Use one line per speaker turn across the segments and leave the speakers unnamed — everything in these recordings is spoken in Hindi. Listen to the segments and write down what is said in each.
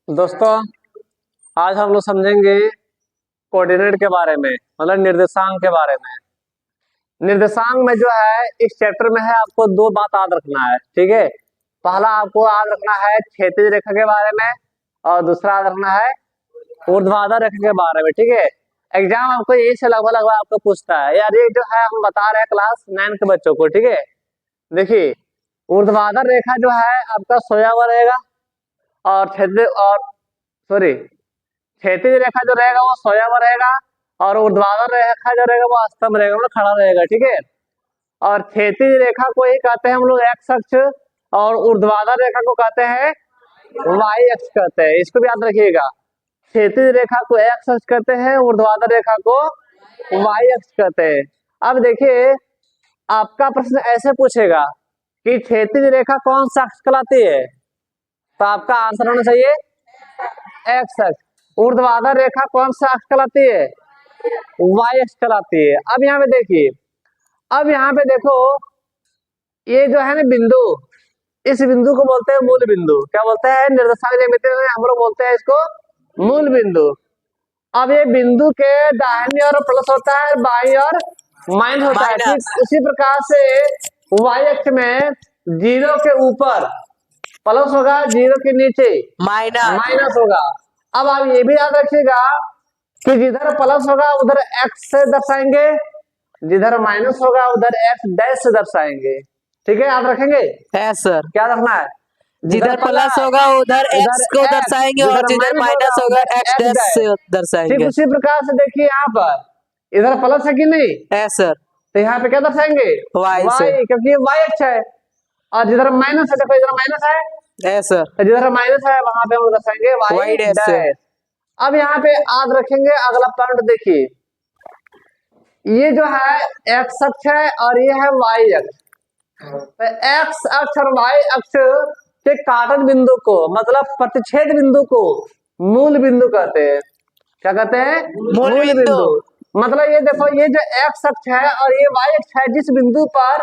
दोस्तों, आज हम लोग समझेंगे कोऑर्डिनेट के बारे में, मतलब निर्देशांक के बारे में। निर्देशांक में जो है इस चैप्टर में है, आपको दो बात याद रखना है, ठीक है। पहला आपको याद रखना है क्षैतिज रेखा के बारे में, और दूसरा याद रखना है ऊर्ध्वाधर रेखा के बारे में, ठीक है। एग्जाम आपको यही से लगभग आपको पूछता है यार, ये जो है हम बता रहे हैं क्लास 9 के बच्चों को, ठीक है। देखिए, ऊर्ध्वाधर रेखा जो है आपका सोया हुआ रहेगा, और क्षैतिज रेखा जो रहेगा वो सोया हुआ रहेगा, और ऊर्ध्वाधर रेखा जो रहेगा वो स्तंभ रहेगा, मतलब खड़ा रहेगा, ठीक है। और क्षैतिज रेखा को ही कहते हैं हम लोग एक्स अक्ष, और ऊर्ध्वाधर रेखा को कहते हैं वाई अक्ष कहते हैं। इसको भी याद रखिएगा, क्षैतिज रेखा को एक्स अक्ष कहते हैं, ऊर्ध्वाधर रेखा को वाई अक्ष कहते हैं। अब देखिए, आपका प्रश्न ऐसे पूछेगा कि क्षैतिज रेखा कौन सा अक्ष कहलाती है, तो आपका आंसर होना चाहिए एक्स अक्ष। ऊर्ध्वाधर रेखा कौन सा अक्ष कहलाती है, वाई अक्ष कहलाती है। अब यहाँ पे देखिए, अब यहाँ पे देखो, ये जो है ना बिंदु, इस बिंदु को बोलते हैं मूल बिंदु। क्या बोलते हैं? निर्देशांक ज्यामिति में हम लोग बोलते हैं इसको मूल बिंदु। अब ये बिंदु के दाहिनी ओर प्लस होता है, बाई और माइनस होता है, ठीक उसी प्रकार से वाई अक्ष में 0 के ऊपर प्लस होगा, 0 के नीचे माइनस होगा। अब आप ये भी याद रखिएगा कि जिधर प्लस होगा उधर एक्स से दर्शाएंगे, जिधर माइनस होगा उधर एक्स डैश से दर्शाएंगे, ठीक है। याद रखेंगे?
Yes sir.
क्या रखना है?
जिधर प्लस होगा उधर एक्स को दर्शाएंगे, और जिधर माइनस होगा एक्स डैश से दर्शाएंगे।
ठीक उसी प्रकार से देखिए, यहाँ पर इधर प्लस है कि नहीं?
Yes sir.
तो यहाँ पे क्या दर्शाएंगे?
वाई,
क्योंकि वाई अक्ष है। और जिधर माइनस है, देखो इधर माइनस है,
यस सर,
तो जिधर माइनस है वहां पे हम दर्शाएंगे वाई डैश। अब यहाँ पे याद रखेंगे अगला पॉइंट, देखिए ये जो है एक्स अक्ष है और ये है वाई अक्ष। तो एक्स अक्ष और वाई अक्ष के काटन बिंदु को, मतलब प्रतिच्छेद बिंदु को मूल बिंदु कहते हैं। क्या कहते हैं? मूल बिंदु। मतलब ये देखो, ये जो एक्स अक्ष है और ये वाई अक्ष है, जिस बिंदु पर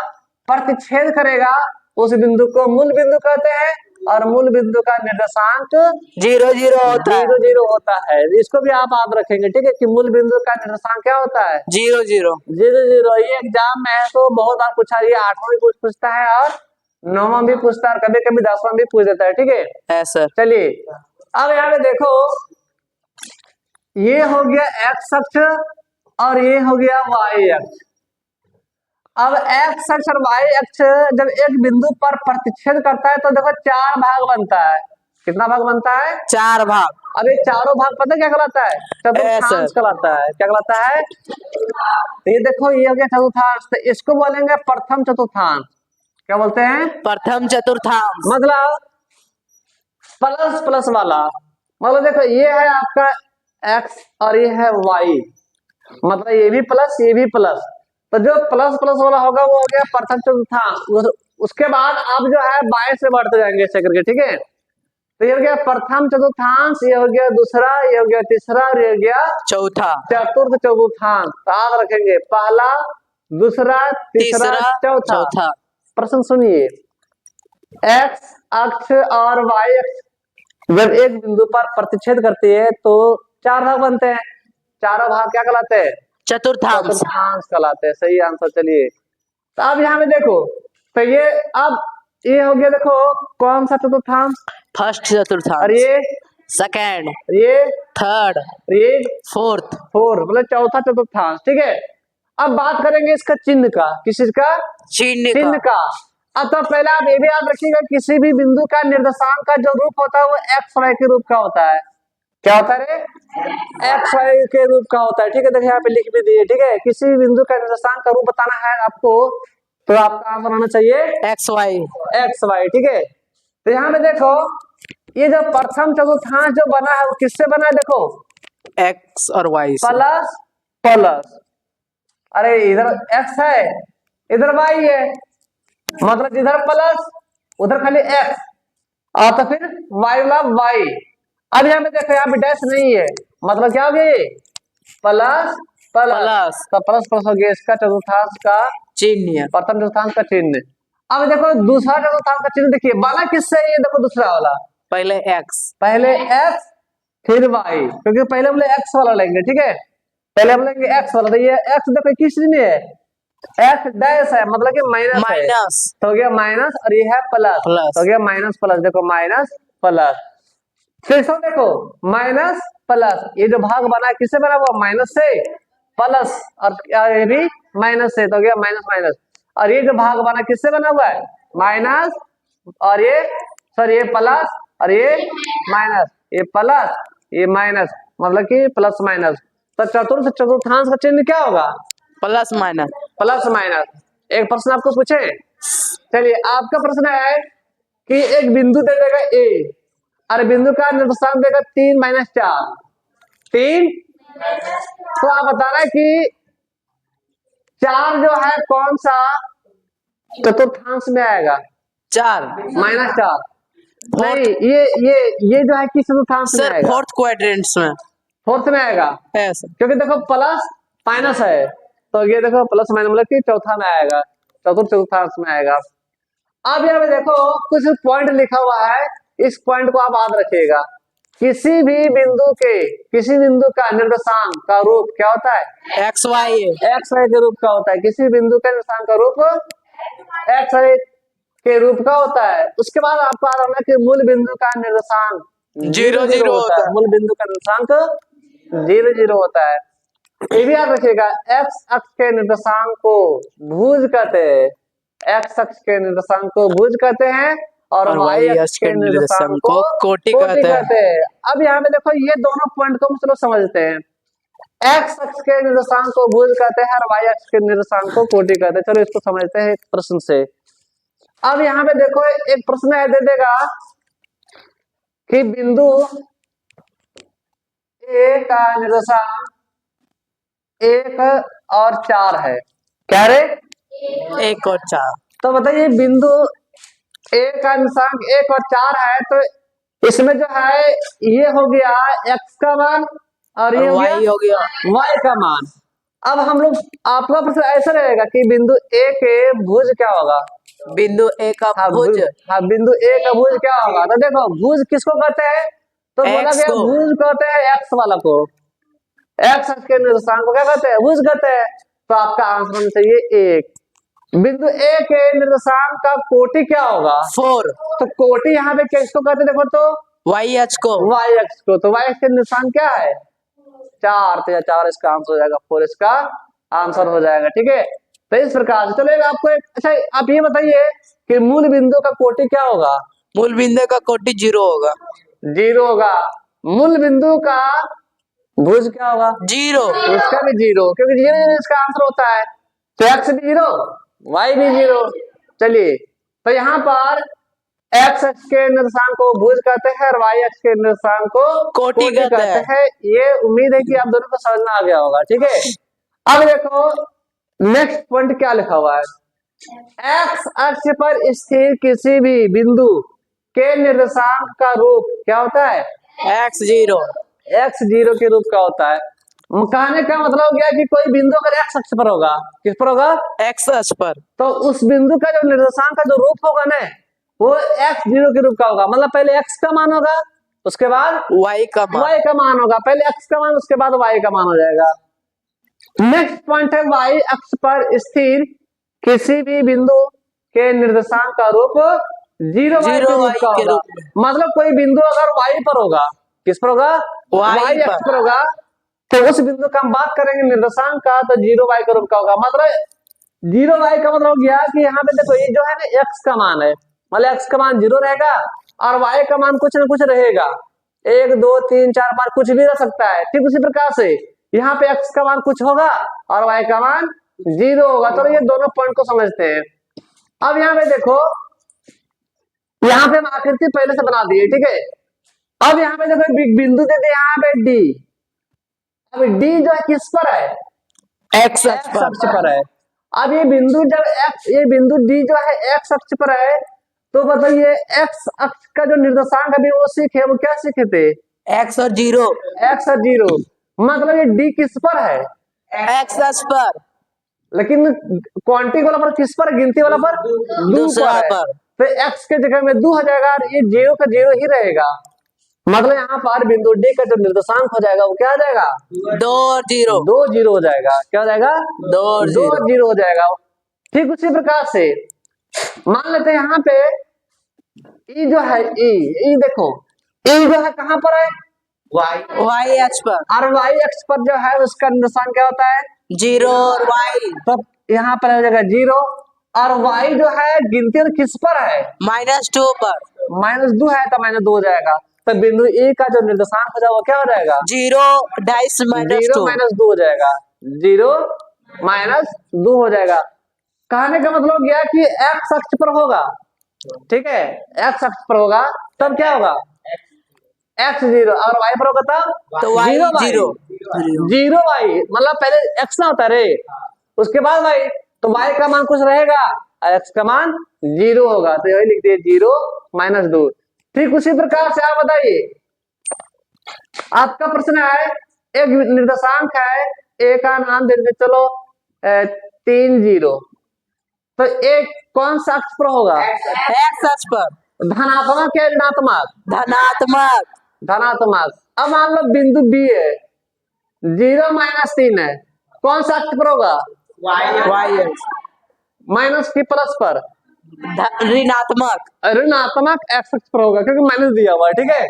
प्रतिच्छेद करेगा उस बिंदु को मूल बिंदु कहते हैं, और मूल बिंदु का निर्देशांक
0 0 होता है।
0 0 होता है। इसको भी आप याद रखेंगे, ठीक है, कि मूल बिंदु का निर्देशांक क्या होता है?
0 0
0 0। ये एग्जाम में है तो बहुत बार पूछा, ये 8वां भी पूछता है और 9वां भी पूछता है, और कभी कभी 10वां भी पूछ देता है, ठीक है
सर।
चलिए, अब यहाँ पे देखो, ये हो गया एक्स अक्ष और ये हो गया वाई अक्ष। अब एक्स अक्ष और वाई अक्ष जब एक बिंदु पर प्रतिच्छेद करता है तो देखो 4 भाग बनता है। कितना भाग बनता है? 4 भाग। अब ये चारों भाग पता क्या कहलाता है? चतुर्थांश कहलाता है। क्या कहलाता है? तो ये देखो, ये हो गया चतुर्थांश, तो इसको बोलेंगे प्रथम चतुर्थांश। क्या बोलते हैं? प्रथम चतुर्थांश। मतलब प्लस प्लस वाला, मतलब देखो ये है आपका एक्स और ये है वाई, मतलब ये भी प्लस ये भी प्लस, तो जो प्लस प्लस वाला होगा वो हो गया प्रथम चतुर्थांश। उसके बाद आप जो है बाएं से बढ़ते जाएंगे ऐसे करके, ठीक है। तो ये हो गया प्रथम चतुर्थांश, ये हो गया दूसरा, ये हो गया तीसरा, और ये हो गया चौथा, चतुर्थ चतुर्थांश। याद रखेंगे, पहला, दूसरा, तीसरा, चौथा। प्रश्न सुनिए, एक्स अक्ष और वाई अक्ष जब एक बिंदु पर प्रतिच्छेद करती है तो 4 भाग बनते हैं। चारों भाग क्या कहलाते हैं? चतुर्थांश कहलाते हैं। सही आंसर। चलिए, तो अब यहाँ पे देखो, तो ये अब ये हो गया, देखो कौन सा चतुर्थांश? फर्स्ट चतुर्थांश। और ये सेकंड, ये थर्ड, ये फोर्थ, मतलब चौथा चतुर्थांश, ठीक है। अब बात करेंगे इसका चिन्ह का। किस चीज का? चिन्ह का। अब तो पहले आप ये भी याद रखिएगा, किसी भी बिंदु का निर्देशांक का जो रूप होता है वो एक्स वाई के रूप का होता है। क्या होता है? एक्स वाई के रूप का होता है, ठीक है। देखिए यहाँ पे लिख भी दिए, ठीक है। किसी भी बिंदु का निर्देशांक का रूप बताना है आपको, तो आपका आंसर होना चाहिए एक्स वाई, ठीक है। तो यहाँ पे देखो, ये जो प्रथम चतुर्थांश जो बना है वो किससे बना है? देखो
एक्स और वाई
प्लस प्लस, अरे इधर एक्स है इधर वाई है, मतलब जिधर प्लस उधर खाली एक्स, और तो फिर वाई वाला वाई। अब यहाँ पे देखो, यहाँ पे डैश नहीं है, मतलब क्या हो गया? ये प्लस प्लस, तो प्लस प्लस हो गया इसका चतुर्थांश का चिन्ह, प्रथम चतुर्थांश का चिन्ह। अब देखो दूसरा चतुर्थांश का चिन्ह देखिए, बना किससे ये देखो दूसरा वाला,
पहले x,
पहले x फिर y, क्योंकि पहले बोले x वाला लेंगे, ठीक है, पहले बोलेंगे x वाला, तो ये x देखो किस में है, x डैश है, मतलब कि माइनस है,
माइनस,
तो हो गया माइनस, और ये है प्लस,
प्लस,
तो हो गया माइनस प्लस, देखो माइनस प्लस, फिर से देखो माइनस प्लस, ये जो भाग बना है किससे बना हुआ, माइनस से, प्लस, और ये भी माइनस से, तो हो गया माइनस माइनस, और ये जो भाग बना किससे बना हुआ है, माइनस, और ये सॉरी ये प्लस, और ये माइनस, ये प्लस ये माइनस, मतलब कि प्लस माइनस, तो चतुर्थांश का चिन्ह क्या होगा,
प्लस माइनस,
प्लस माइनस। एक प्रश्न आपको पूछे, चलिए आपका प्रश्न है कि एक बिंदु दे देगा ए, और बिंदु का निर्देशांक देगा 3 - 4, 3, तो आप बताना कि 4 जो है कौन सा चतुर्थांश में आएगा,
4,
-4 नहीं, ये जो है किस चतुर्थांश में
सर
आएगा,
फोर्थ क्वाड्रेंट्स में
फोर्थ में आएगा,
है सर।
क्योंकि देखो प्लस माइनस है, तो ये देखो प्लस माइनस मतलब कि चौथा में आएगा, चतुर्थांश में आएगा। अब यहाँ पे देखो कुछ पॉइंट लिखा हुआ है, इस पॉइंट को आप याद रखिएगा, किसी बिंदु का निर्देशांक का रूप क्या होता है,
एक्स वाई
के रूप का होता है, किसी बिंदु का निर्देशांक का रूप XY के रूप का होता है। उसके बाद आपको याद रखना कि मूल बिंदु का निर्देशांक
0 0 होता है,
मूल बिंदु का निर्देशांक 0 0 होता है। ये भी याद रखिएगा, एक्स अक्ष के निर्देशांक को भुज कहते हैं, एक्स अक्ष के निर्देशांक को भुज कहते हैं, और वाई अक्ष के निर्देशांक को कोटि कहते हैं। अब यहाँ पे देखो ये दोनों पॉइंट को हम चलो समझते हैं, एक्स अक्ष के निर्देशांक को भुज कहते हैं और वाई अक्ष के निर्देशांक को कोटि कहते हैं। चलो इसको समझते हैं एक प्रश्न से। अब यहाँ पे देखो एक प्रश्न है, दे देगा कि बिंदु ए का निर्देशांक 1 और 4 है, क्या रे,
1 और 4,
तो बताइए बिंदु ए का निर्देशांक 1 और 4 है, तो इसमें जो है ये हो गया x का मान, और ये
हो गया
y का मान। अब हम लोग, आपका प्रश्न ऐसा रहेगा कि बिंदु ए के भुज क्या होगा,
बिंदु ए का भुज,
बिंदु ए का भुज क्या होगा, तो देखो भुज किसको कहते हैं, तो बोला गया भुज कहते हैं एक्स वाला को, एक्स अक्ष के निर्देशांक को क्या कहते हैं, भुज कहते हैं। तो आपका आंसर होना चाहिए 1। बिंदु ए के निर्देशांक का कोटि क्या होगा, 4, तो कोटि यहाँ पे किसको कहते हैं, देखो तो
वाई अक्ष को,
वाई अक्ष को, तो वाई अक्ष के निर्देशांक क्या है, 4, तो 4 इसका आंसर हो जाएगा, 4 इसका आंसर हो जाएगा, ठीक है। तो इस प्रकार से चलो आपको अच्छा आप ये बताइए कि मूल बिंदु का कोटि क्या होगा,
मूल बिंदु का कोटि 0 होगा,
0 होगा। मूल बिंदु का भुज क्या होगा,
0,
इसका भी 0, क्योंकि 0 इसका आंसर होता है, तो एक्स भी 0 वाई भी 0। चलिए तो यहाँ पर एक्स अक्ष के निर्देशांक को भुज कहते हैं और वाई अक्ष के निर्देशांक को
कोटि कहते
हैं। ये उम्मीद है कि आप दोनों को समझ में आ गया होगा, ठीक है। अब देखो नेक्स्ट पॉइंट क्या लिखा हुआ है, एक्स अक्ष पर स्थिर किसी भी बिंदु के निर्देशांक का रूप क्या होता है,
x0,
x0 के रूप का होता है। कहने का मतलब हो गया कि कोई बिंदु अगर एक्स अक्ष पर होगा, किस पर होगा,
x अक्ष पर,
तो उस बिंदु का जो निर्देशांक का जो रूप होगा ना, वो x0 के रूप का होगा, मतलब पहले x का मान होगा, उसके बाद
y का
मान होगा, पहले x का मान उसके बाद y का मान हो जाएगा। नेक्स्ट पॉइंट है, y अक्ष पर स्थिर किसी भी बिंदु के निर्देशांक का रूप 0 y के रूप का होगा। मतलब कोई बिंदु अगर y पर होगा, किस पर होगा, y अक्ष पर होगा, तो उस बिंदु का हम बात करेंगे निर्देशांक का, तो 0 y का रूप का होगा। मतलब 0 y का मतलब हो गया कि यहाँ पे देखो ये जो है ना x का मान है, मतलब x का मान 0 रहेगा और y का मान कुछ ना कुछ रहेगा, 1 2 3 4 5 कुछ भी रह सकता है। ठीक उसी प्रकार से यहाँ पे x का मान कुछ होगा और y का मान 0 होगा। तो ये दोनों पॉइंट को समझते हैं। अब यहाँ पे देखो, यहाँ पे हम आकृति पहले से बना दिए, ठीक है। अब यहाँ पे देखो बिंदु दे दे यहाँ पे D, अब D जो है किस पर है,
x अक्ष
पर है। अब ये बिंदु जब ये बिंदु D जो है x अक्ष पर है, तो बताइए x अक्ष का जो निर्देशांक अभी वो सीखे, वो क्या सीखे थे,
x और 0,
x और 0, मतलब ये D किस पर है,
x अक्ष पर।
लेकिन क्वांटिटी वाला पर किस पर, गिनती वाला पर दो
दूसरा
पर है।
पर।
तो x के जगह में 2 हो जाएगा और ये 0 का 0 ही रहेगा। मतलब यहाँ पर बिंदु डी का जो निर्देशांक हो जाएगा वो क्या आ जाएगा,
2 और 0।
2 0 हो जाएगा। क्या हो जाएगा,
2 और
2
0।
0 हो जाएगा। ठीक उसी प्रकार से मान लेते हैं यहाँ पे ई जो है, ई देखो, ई जो है कहाँ पर है,
y अक्ष पर।
और वाई अक्ष पर जो है उसका निर्देशांक क्या होता है,
0 और y
तब यहाँ पर हो जाएगा 0, और y जो है गिनती और किस पर है,
-2 पर।
-2 है तो -2 हो जाएगा। तो बिंदु ए का जो निर्देशांक हो जाएगा वो क्या हो जाएगा,
0 डाइस -2।
0 - 2 हो जाएगा, 0 - 2 हो जाएगा। कहने का मतलब गया कि एक्स अक्ष पर होगा, ठीक है, एक्स अक्ष पर होगा तब क्या होगा, x 0 और y पर होगा तब
तो y 0।
0 y, मतलब पहले x ना होता रे, उसके बाद y, तो y का मान कुछ रहेगा और x का मान 0 होगा, तो यही लिख दिए 0 - 2। ठीक उसी प्रकार से आप बताइए, आपका प्रश्न है, एक निर्देशांक है, a का नाम दे दे चलो 3 0, तो एक कौन सा अक्ष पर होगा,
x अक्ष पर।
धनात्मक या ऋणात्मक,
धनात्मक।
धनात्मक। अब मान लो बिंदु बी है, 0 - 3 है, कौन सा अक्ष पर होगा,
y अक्ष।
माइनस की प्लस पर,
ऋणात्मक।
ऋणात्मक एक्स अक्ष पर होगा क्योंकि माइनस दिया हुआ है, ठीक है।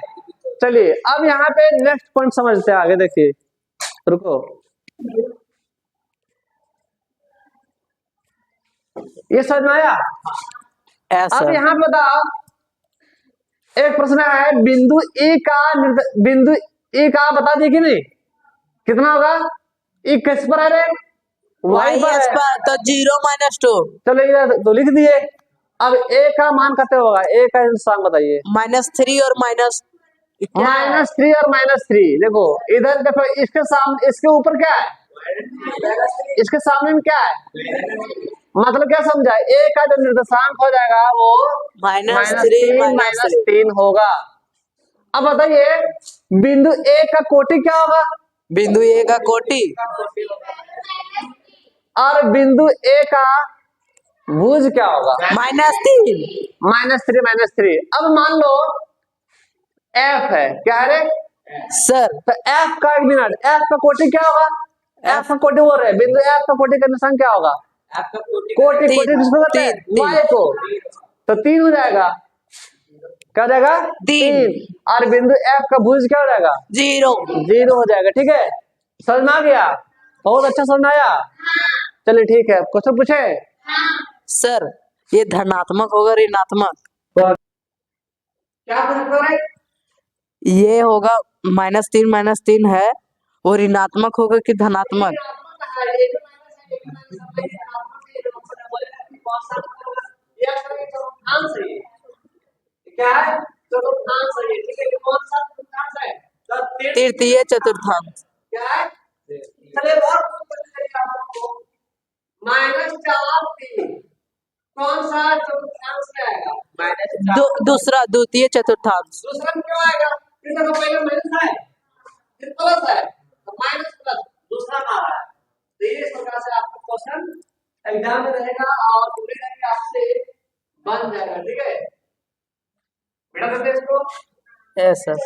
चलिए अब यहाँ पे नेक्स्ट पॉइंट समझते हैं, आगे देखिए, रुको, ये समझ में आया। अब यहाँ पे बताओ, एक प्रश्न है, बिंदु ए का बता दिए कि नहीं, कितना होगा, ई किस पर है रे, वाई पर है,
तो 0 - 2।
चलो ये तो लिख दिए। अब ए का मान कितने होगा, ए का इंसान बताइए,
-3 और
-3 और -3। देखो इधर देखो, इसके सामने, इसके ऊपर क्या है, इसके सामने में क्या है, मतलब क्या समझा, ए का जो निर्देशांक हो जाएगा वो -3 होगा। अब बताइए बिंदु ए का कोटि क्या होगा,
बिंदु ए का कोटि
और बिंदु ए का भुज क्या होगा,
-3।
-3। अब मान लो एफ है, क्या है रे
सर,
तो एफ का, एक मिनट, एफ का कोटि क्या होगा, एफ का कोटि बोल रहे हैं, बिंदु एफ का कोटि का निशान क्या होगा, कोटि, कोटि किसको कहते हैं, वाई को, तो 3 हो जाएगा, क्या हो जाएगा 3, और बिंदु एफ का भुज क्या हो जाएगा, 0 हो जाएगा। ठीक है, समझ में आ गया, बहुत अच्छा समझ में आया। चलिए ठीक है, क्वेश्चन पूछे
सर, ये धनात्मक होगा ऋणात्मक,
क्या पूछे,
ये होगा -3 है, वो ऋणात्मक होगा कि धनात्मक,
क्या है, चतुर्थांश है, ठीक है, कौन सा चतुर्थांश है,
तृतीय चतुर्थांश।
क्या है, चलिए -4 3 कौन सा चतुर्थांश में आएगा,
दूसरा, द्वितीय चतुर्थांश।
दूसरा में क्यों आएगा, देखो पहले माइनस है फिर प्लस है, तो माइनस प्लस दूसरा में आ रहा है। तो इस प्रकार से आपका क्वेश्चन एग्जाम में रहेगा और उम्मीद है कि आपसे बन जाएगा। ठीक है, बेटा करते इसको,
यस सर।